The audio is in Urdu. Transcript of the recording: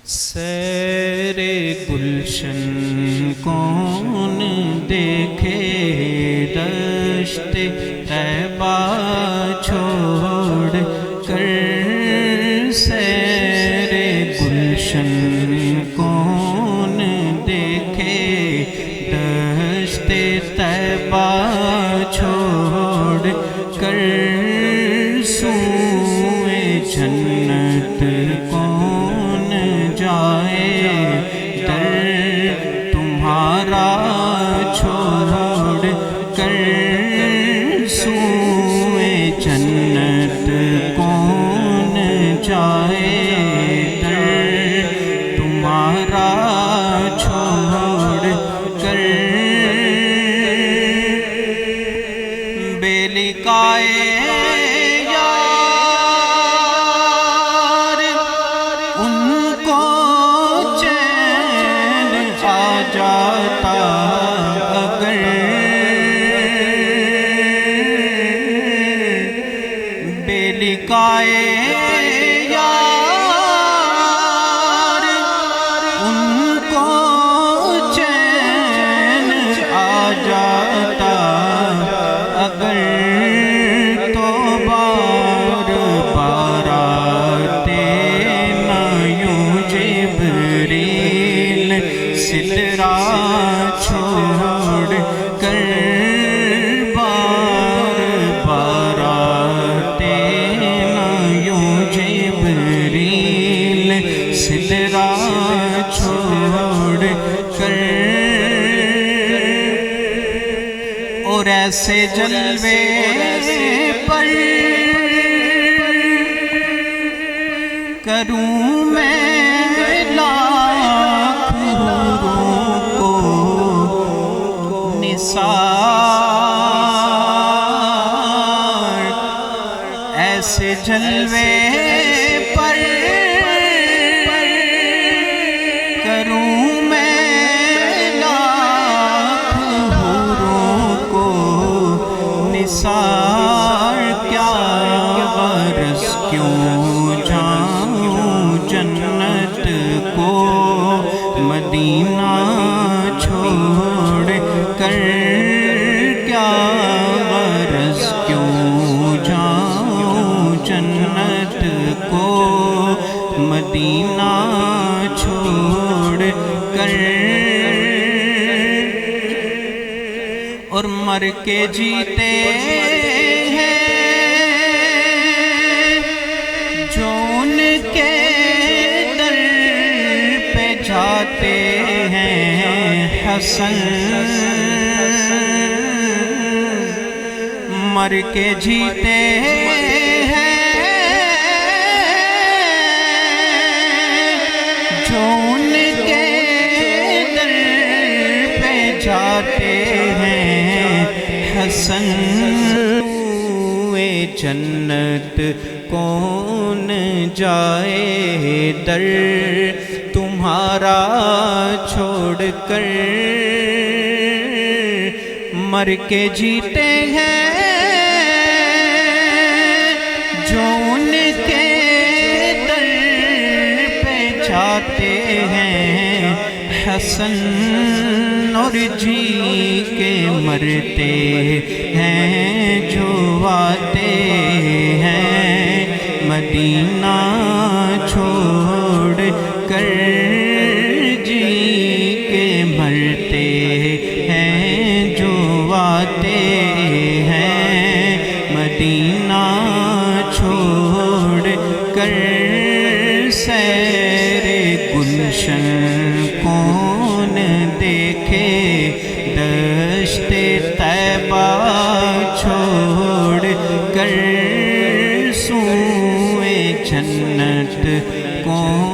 سیر گلشن کون دیکھے دشت طیبہ چھوڑ کر، سیر گلشن کون دیکھے دشت طیبہ چھوڑ کر، سوئے جنت کون جائے در تمہارا چھوڑ کر، سوئے جنت کون جائے در تمہارا چھوڑ کر، بے لقائے جاتا اگر بے لقائے یار ان کو چین آ جاتا اگر، تو بار بار آتے نہ یوں جبریل سدرا چھوڑ کر، بار بار آتے نہ یوں جبریل سدرا چھوڑ کر، اور ایسے جلوے پر کروں میں ایسے جلوے پر کروں میں لاکھ حوروں کو نثار، کیا غرض کیوں جاؤں جنت کو مدینہ چھوڑ کر، کیا غرض کیوں جاؤں جنت کو مدینہ چھوڑ کر، اور مر کے جیتے ہیں جو ان کے در پہ جاتے ہیں، حسن مر کے جیتے ہیں جو ان کے در پہ جاتے ہیں، حسن ہوئے جنت کون جائے در تمہارا چھوڑ کر، مر کے جیتے ہیں جو ان کے در پہ جاتے ہیں، حسن اور جی کے مرتے ہیں جو آتے ہیں مدینہ چھوڑ کر، جی کے مرتے ہیں جو آتے ہیں مدینہ چھوڑ کر، سیر گلشن کون دیکھے دشت طیبہ چھوڑ کر، سوئے جنت کون